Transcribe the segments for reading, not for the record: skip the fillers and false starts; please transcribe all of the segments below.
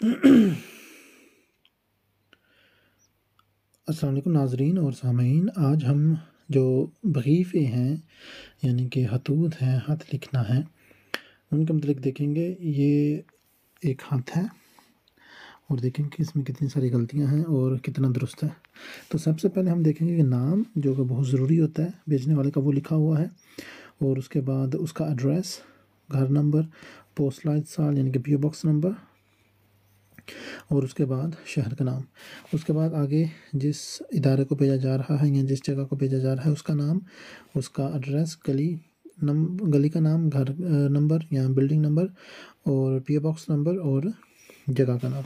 अस्सलाम वालेकुम नाज़रीन और सामीन। आज हम जो वज़ीफ़े हैं यानी कि खतूत हैं, ख़त लिखना है, उनके मतलब देखेंगे। ये एक ख़त है और देखेंगे कि इसमें कितनी सारी गलतियां हैं और कितना दुरुस्त है। तो सबसे पहले हम देखेंगे कि नाम जो कि बहुत ज़रूरी होता है भेजने वाले का, वो लिखा हुआ है, और उसके बाद उसका एड्रेस, घर नंबर, पोस्टलाइज साल यानी कि पी ओ बॉक्स नंबर, और उसके बाद शहर का नाम। उसके बाद आगे जिस इदारे को भेजा जा रहा है या जिस जगह को भेजा जा रहा है उसका नाम, उसका एड्रेस, गली का नाम, घर नंबर या बिल्डिंग नंबर, और पी ओ बॉक्स नंबर, और जगह का नाम,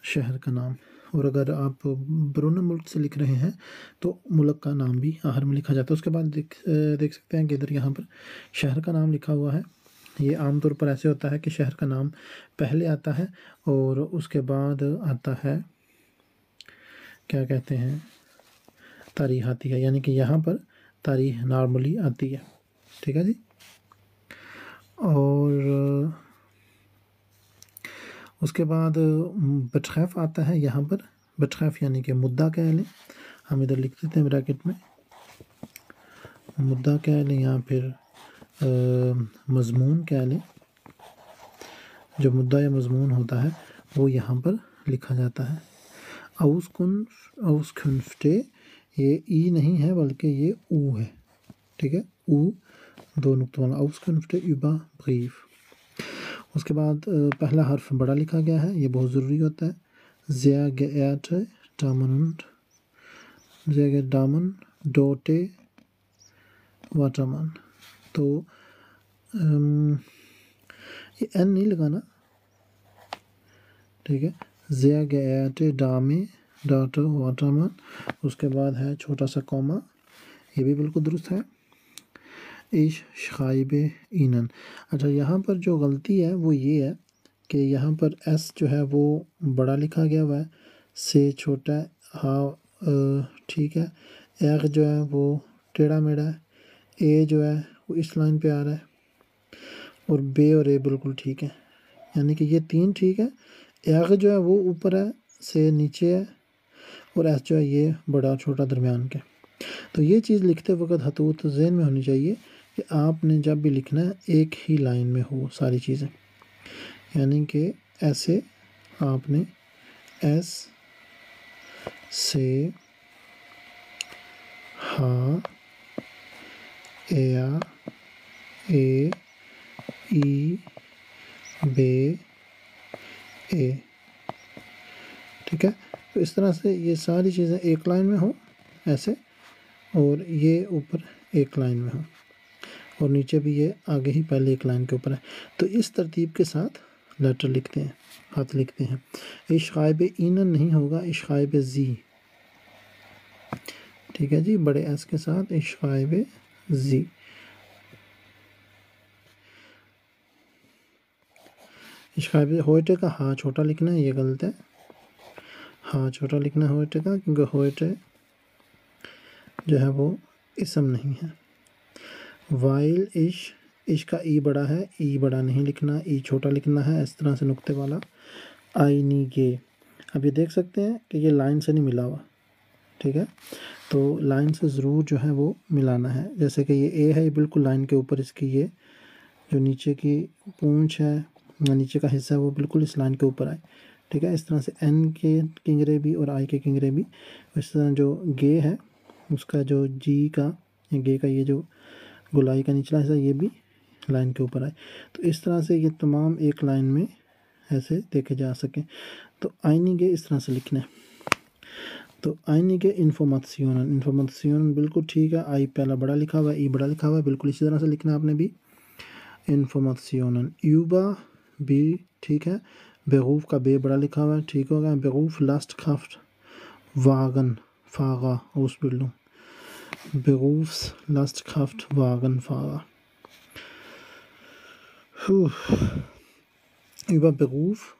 शहर का नाम। और अगर आप बैरून मुल्क से लिख रहे हैं तो मुल्क का नाम भी आखिर में लिखा जाता है। उसके बाद देख सकते हैं कि इधर यहाँ पर शहर का नाम लिखा हुआ है। ये आमतौर पर ऐसे होता है कि शहर का नाम पहले आता है और उसके बाद आता है, क्या कहते हैं, तारीख आती है, यानी कि यहाँ पर तारीख नॉर्मली आती है। ठीक है जी। और उसके बाद बटखैफ आता है यहाँ पर। बटखैफ यानी कि मुद्दा कह लें, हम इधर लिख देते हैं ब्रैकेट में, मुद्दा कह लें या फिर मज़मून कह लें। जो मुद्दा या मज़मून होता है वो यहाँ पर लिखा जाता है। आउस्कुन्फ्टे, ये ई नहीं है बल्कि ये ऊ है। ठीक है, ऊ दो नुक्तों वाला, आउस्कुन्फ्टे über ब्रीफ। उसके बाद पहला हर्फ बड़ा लिखा गया है, ये बहुत ज़रूरी होता है। sehr geehrte Damen und sehr geehrte Damen, Dote Waterman. तो ये एन नहीं लगाना, ठीक है। sehr geehrte Dame, daughter Waterman, उसके बाद है छोटा सा कॉमा, ये भी बिल्कुल दुरुस्त है। इश शाइबे इनन। अच्छा, यहाँ पर जो गलती है वो ये है कि यहाँ पर एस जो है वो बड़ा लिखा गया हुआ है, से छोटा है, हाँ ठीक है। एग जो है वो टेढ़ा मेढ़ा है, ए जो है वो इस लाइन पे आ रहा है, और बे और ए बिल्कुल ठीक है, यानी कि ये तीन ठीक है। एग जो है वो ऊपर है, से नीचे है, और एस जो है ये बड़ा छोटा दरमियान के। तो ये चीज़ लिखते वक्त खतूत ज़हन में होनी चाहिए कि आपने जब भी लिखना है एक ही लाइन में हो सारी चीज़ें, यानी कि ऐसे आपने एस से हा, एया, ए, ई, बे, ए। ठीक है, तो इस तरह से ये सारी चीज़ें एक लाइन में हो ऐसे, और ये ऊपर एक लाइन में हो, और नीचे भी ये आगे ही पहले एक लाइन के ऊपर है। तो इस तरतीब के साथ लेटर लिखते हैं, खत लिखते हैं। इश्क़ाइब ईनन नहीं होगा, इश्क़ाइब ज़ी। ठीक है जी, बड़े एस के साथ इश्क़ाइब ज़ी। इश्क़ाइब होइटे का हाँ छोटा लिखना है, ये गलत है। हाँ छोटा लिखना है होइटे का, क्योंकि होइटे जो है वो इसम नहीं है। वाइल इश का ई बड़ा है, ई बड़ा नहीं लिखना, ई छोटा लिखना है, इस तरह से नुक्ते वाला। आई नी गे, अब ये देख सकते हैं कि ये लाइन से नहीं मिला हुआ, ठीक है, तो लाइन से ज़रूर जो है वो मिलाना है। जैसे कि ये ए है, ये बिल्कुल लाइन के ऊपर, इसकी ये जो नीचे की पूंछ है या नीचे का हिस्सा है वो बिल्कुल इस लाइन के ऊपर आए। ठीक है, इस तरह से एन के किंगरे भी और आई के किंगरे भी। इस तरह जो गे है उसका जो जी का या गे का ये जो गोलाई का निचला हिस्सा ये भी लाइन के ऊपर आए। तो इस तरह से ये तमाम एक लाइन में ऐसे देखे जा सकें। तो आइनिगे इस तरह से लिखना है। तो आइनिगे इन्फॉर्मेशन बिल्कुल ठीक है, आई पहला बड़ा लिखा हुआ है, ई बड़ा लिखा हुआ है, बिल्कुल इसी तरह से लिखना है आपने भी। इन्फॉर्मेशन यूबा भी ठीक है, बेगूफ का बे बड़ा लिखा हुआ है, ठीक होगा। बेगूफ लास्ट खाफ्ट वागन फागा उस बिल्डू, बेगूफ लास्ट खाफ्ट वागन फागा। über Beruf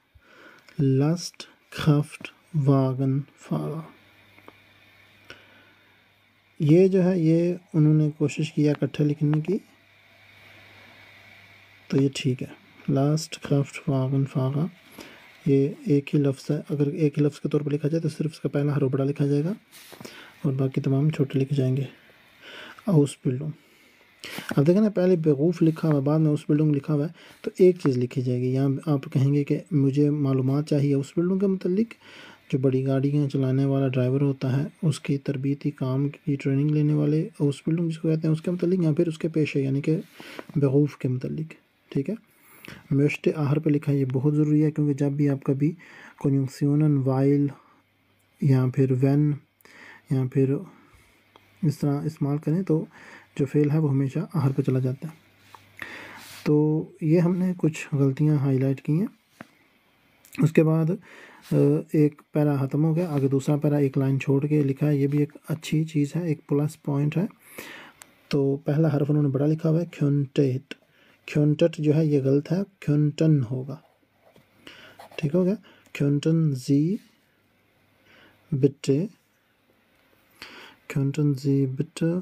Lastkraftwagenfahrer। ये जो है ये उन्होंने कोशिश किया इकट्ठे लिखने की, तो ये ठीक है। Lastkraftwagenfahrer ये एक ही लफ्ज़ है, अगर एक ही लफ्ज़ के तौर पर लिखा जाए तो सिर्फ इसका पहला हर्फ बड़ा लिखा जाएगा और बाकी तमाम छोटे लिखे जाएंगे। आउसबिल्डिंग, अब देखें ना, पहले बेवकूफ़ लिखा हुआ है, बाद में आउसबिल्डिंग लिखा हुआ है, तो एक चीज़ लिखी जाएगी। यहाँ आप कहेंगे कि मुझे मालूमात चाहिए आउसबिल्डिंग के मतलब, जो बड़ी गाड़ियाँ चलाने वाला ड्राइवर होता है उसकी तरबीती काम की ट्रेनिंग लेने वाले आउसबिल्डिंग जिसको कहते हैं उसके मतलब, या फिर उसके पेशे यानी कि बेवकूफ़ के मतलब। ठीक है, मेश्ते आहर पे लिखा है, ये बहुत ज़रूरी है क्योंकि जब भी आप कभी कंजंक्शन वाइल या फिर व्हेन या फिर इस तरह इस्तेमाल करें तो जो फेल है वो हमेशा आहर पे चला जाता है। तो ये हमने कुछ गलतियां हाईलाइट की हैं। उसके बाद एक पैरा ख़त्म हो गया, आगे दूसरा पैरा एक लाइन छोड़ के लिखा है, ये भी एक अच्छी चीज़ है, एक प्लस पॉइंट है। तो पहला हर्फ उन्होंने बड़ा लिखा हुआ है ख्योनटेट, ख्योनटेट जो है ये गलत है, ख्योनटन होगा। ठीक हो गया, ख्योनटन जी बिट्टे, ख्योनटन जी बिट्टे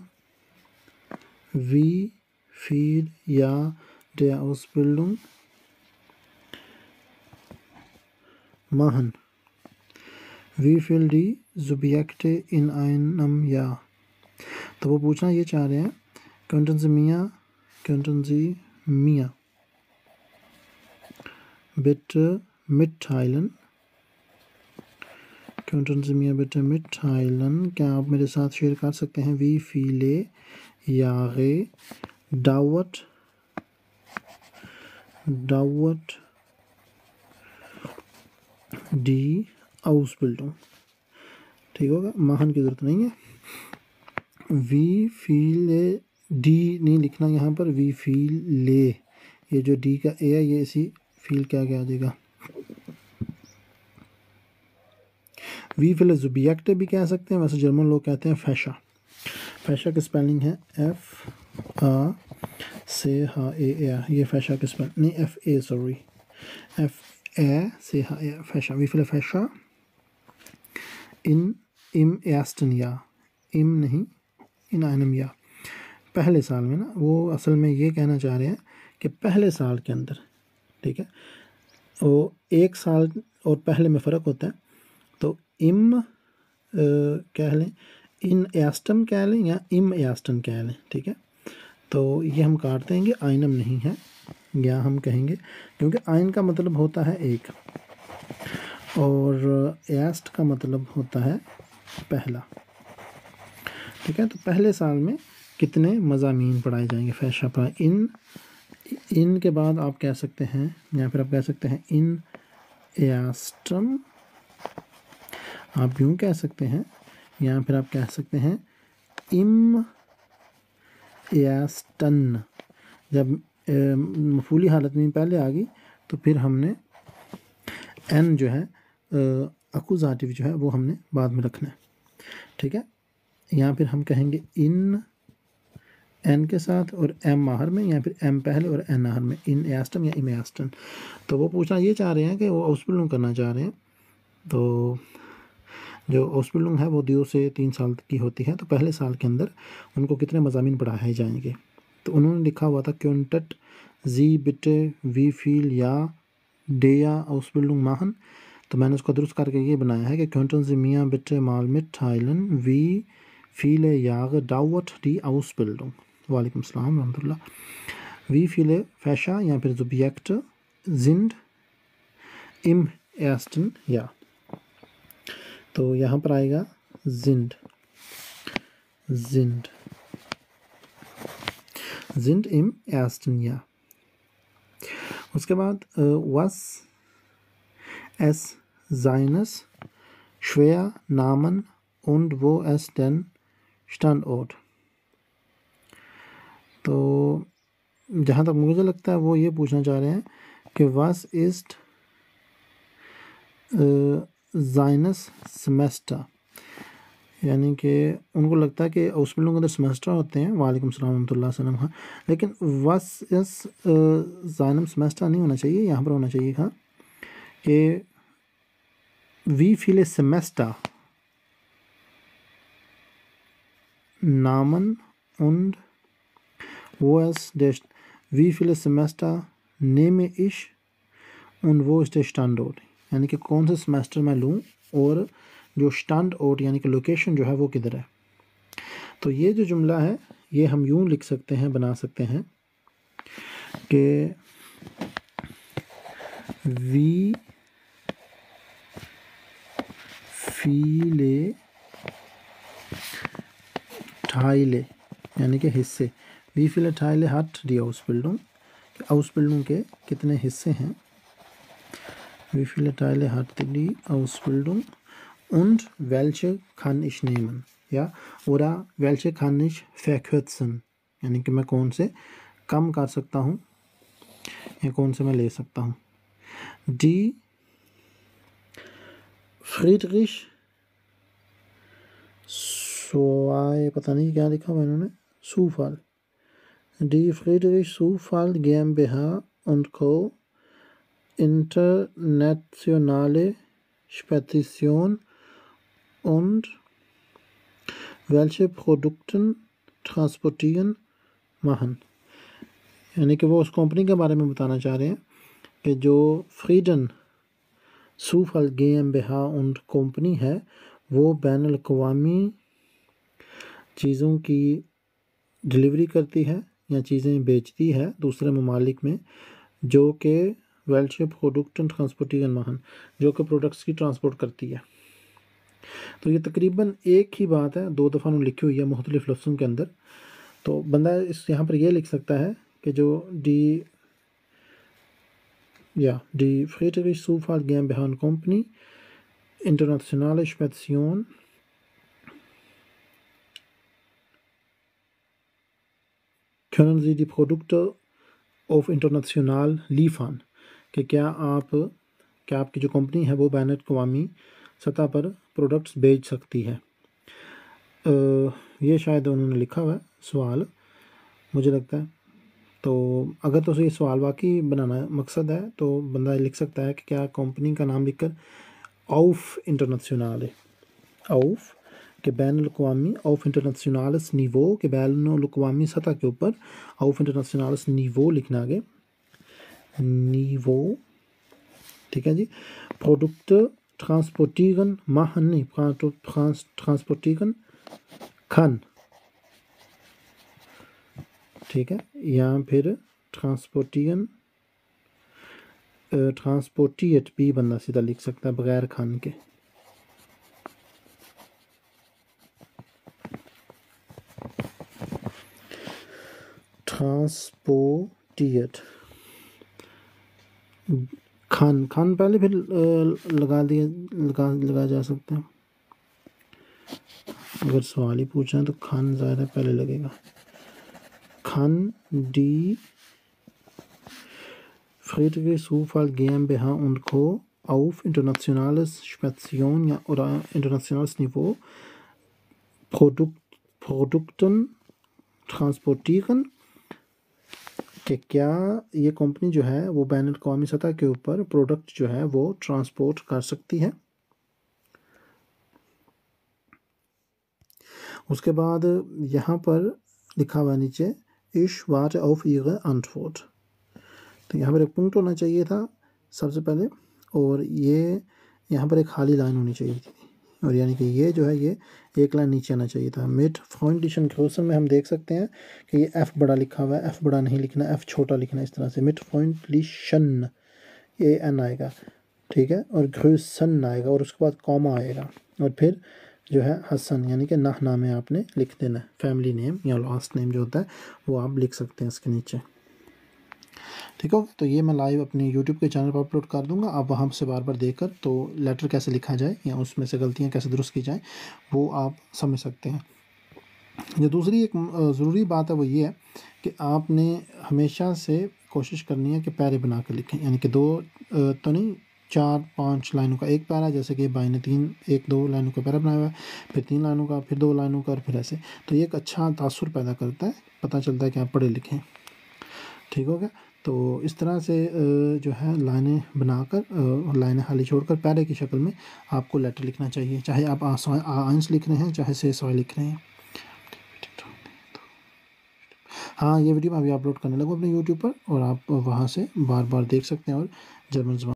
wie viel Jahr der Ausbildung machen, wie viel die Subjekte in einem Jahr। तो वो पूछना ये चाह रहे हैं, könnten Sie mir bitte mitteilen, könnten Sie mir bitte mitteilen, क्या आप मेरे साथ शेयर कर सकते हैं, wie viele Jahre dauert die Ausbildung। ठीक होगा, महान की ज़रूरत नहीं है, वी फीले डी नहीं लिखना यहाँ पर, वी फील ले, ये जो डी का ए है ये इसी फील के आगे आ जाएगा। वी फील जुबियक्ट भी कह सकते हैं, वैसे जर्मन लोग कहते हैं फैशा। फैशा की स्पेलिंग है FACHA, ये फैशा की स्पेलिंग नहीं, FA सॉरी, FACHA फैशा। वी फील फैशा im ersten Jahr, im नहीं इन einem Jahr, पहले साल में ना, वो असल में ये कहना चाह रहे हैं कि पहले साल के अंदर। ठीक है, वो एक साल और पहले में फ़र्क होता है, तो इम कह लें, इन एस्टम कह लें या इम एस्टन कह लें। ठीक है, तो ये हम काट देंगे, आइनम नहीं है, या हम कहेंगे क्योंकि आइन का मतलब होता है एक और एस्ट का मतलब होता है पहला। ठीक है, तो पहले साल में कितने मज़ामीन पढ़ाए जाएंगे, फैशा पढ़ा। इन के बाद आप कह सकते हैं, या फिर आप कह सकते हैं इन एस्टम, आप यूँ कह सकते हैं, या फिर आप कह सकते हैं इम एस्टन। जब मफूली हालत में पहले आ गई तो फिर हमने एन जो है अकुजाटिव जो है वो हमने बाद में रखना है। ठीक है, या फिर हम कहेंगे इन एन के साथ और एम आहर में, या फिर एम पहले और एन आहर में, इन एस्टम या इम एस्टन। तो वो पूछना ये चाह रहे हैं कि वो आउसबिल्डिंग करना चाह रहे हैं। तो जो आउसबिल्डिंग है वो 2 से 3 साल की होती है, तो पहले साल के अंदर उनको कितने मज़ामीन पढ़ाए जाएंगे। तो उन्होंने लिखा हुआ था क्योंटट जी बिटे वी फील या डेया आउसबिल्डिंग माहन, तो मैंने उसको दुरुस्त करके ये बनाया है कि क्योंटन जी मियाँ बिटे माल मिट थाइलन वी फीले याग डाउट डी आउसबिल्डिंग। वालेकुम सलाम रहमतुल्लाह। वी फीले फैशा या फिर जुबियक्ट जिंद इम एस्टन या, तो यहाँ पर आएगा जिंद, जिंद, जिंद इम एस्टन या। उसके बाद was es seines schwer Namen und wo es denn Standort। तो जहाँ तक मुझे लगता है वो ये पूछना चाह रहे हैं कि was ist seines Semester, यानी कि उनको लगता है कि आउसबिल्डिंग के अंदर सेमेस्टर होते हैं। वालेकुम सलाम रहमतुल्लाह सलाम। हाँ, लेकिन वस इस ज़ाइनम सेमेस्टर नहीं होना चाहिए, यहाँ पर होना चाहिए था कि वी फीले सेमेस्टर नामन und wo es der wie viele Semester nehme ich und wo ist der Standort। यानी कि कौन सा सेमेस्टर मैं लूँ और जो स्टैंडर्ड यानी कि लोकेशन जो है वो किधर है। तो ये जो जुमला है ये हम यूँ लिख सकते हैं, बना सकते हैं कि वी फीले Teile यानी कि हिस्से। वी viele Teile hat die Ausbildung, Ausbildung के कितने हिस्से हैं। Wie viele Teile hat die Ausbildung und welche kann ich nehmen, या oder welche kann ich verkürzen, यानी कि मैं कौन से कम कर सकता हूँ या कौन से मैं ले सकता हूँ। Die Friedrich पता नहीं क्या लिखा हुआ इन्होंने, Zufall, die Friedrich Zufall GmbH und Co. internationale Spedition und welche Produkten transportieren machen, यानी कि वो उस कंपनी के बारे में बताना चाह रहे हैं कि जो फ्रीडन सूफल GmbH und कंपनी है वो बैनुल अक़वामी चीज़ों की डिलीवरी करती है या चीज़ें बेचती है दूसरे ममालिक में, जो कि वेल्शे प्रोडक्टन ट्रांसपोर्टिंग महन, जो कि प्रोडक्ट्स की ट्रांसपोर्ट करती है। तो ये तकरीबन एक ही बात है, दो दफ़ा उन्होंने लिखी हुई है मुख्तलिफ लफ्ज़ों के अंदर। तो बंदा इस यहाँ पर ये लिख सकता है कि जो D Friedrich Zufall GmbH und Company internationale Spedition können Sie die Produkte auf international liefern, कि क्या आपकी जो कंपनी है वो बैन अक़वामी सतह पर प्रोडक्ट्स बेच सकती है। ये शायद उन्होंने लिखा हुआ है सवाल, मुझे लगता है। तो अगर तो ये सवाल वाकई बनाना मकसद है तो बंदा लिख सकता है कि क्या कंपनी का नाम लिखकर ऑफ इंटरनेशनल है, ऑफ के बैनुल अक़वामी, ऑफ इंटरनेशनल्स निवो के बैनुल अक़वामी सतह के ऊपर, ऑफ इंटरनेशनल्स निवो लिखना आगे, निवो, ठीक है जी। प्रोडक्ट ट्रांसपोर्टिगन महन नहीं, ट्रांसपोर्टिगन खान, ठीक है। यहाँ फिर ट्रांसपोर्टिएट भी बंदा सीधा लिख सकता है बगैर खान के। ट्रांसपोर्टिएट खान पहले फिर लगा जा सकते हैं। अगर सवाल ही पूछना है तो खान ज़्यादा पहले लगेगा। Khan D Friedrich Zufall GmbH und Co. auf internationales Spedition ja, oder internationales Niveau Produkten transportieren, कि क्या ये कंपनी जो है वो बैनुल अक़वामी सतह के ऊपर प्रोडक्ट जो है वो ट्रांसपोर्ट कर सकती है। उसके बाद यहाँ पर लिखा हुआ नीचे Ich warte auf Ihre Antwort, तो यहाँ पर एक पुंक्ट होना चाहिए था सबसे पहले, और ये यहाँ पर एक खाली लाइन होनी चाहिए थी, और यानी कि ये जो है ये एक लाइन नीचे आना चाहिए था। मिट फाउंडेशन ग्रोसन में हम देख सकते हैं कि ये एफ़ बड़ा लिखा हुआ है, एफ़ बड़ा नहीं लिखना, एफ़ छोटा लिखना, इस तरह से मिट फाउंडेशन ए एन आएगा, ठीक है, और ग्रोसन आएगा और उसके बाद कॉमा आएगा, और फिर जो है हसन यानी कि नाम है आपने लिख देना है, फैमिली नेम या लास्ट नेम जो होता है वो आप लिख सकते हैं इसके नीचे, ठीक हो। तो ये मैं लाइव अपने यूट्यूब के चैनल पर अपलोड कर दूंगा, आप वहाँ से बार बार देखकर तो लेटर कैसे लिखा जाए या उसमें से गलतियाँ कैसे दुरुस्त की जाए वो आप समझ सकते हैं। जो दूसरी एक ज़रूरी बात है वो ये है कि आपने हमेशा से कोशिश करनी है कि पैरे बना कर लिखें, यानी कि दो तो नहीं 4-5 लाइनों का एक पैरा, जैसे कि भाई ने 1-2 लाइनों का पैरा बनाया हुआ है, फिर 3 लाइनों का, फिर 2 लाइनों का, और फिर ऐसे, तो ये एक अच्छा तासुर पैदा करता है, पता चलता है कि आप पढ़े लिखें, ठीक हो गया। तो इस तरह से जो है लाइनें बनाकर, लाइनें खाली छोड़कर पैरे की शक्ल में आपको लेटर लिखना चाहिए, चाहे आप आंस लिख रहे हैं चाहे से सॉय लिख रहे हैं। हाँ, ये वीडियो मैं अभी अपलोड करने लगा अपने यूट्यूब पर, और आप वहाँ से बार बार देख सकते हैं और जर्मन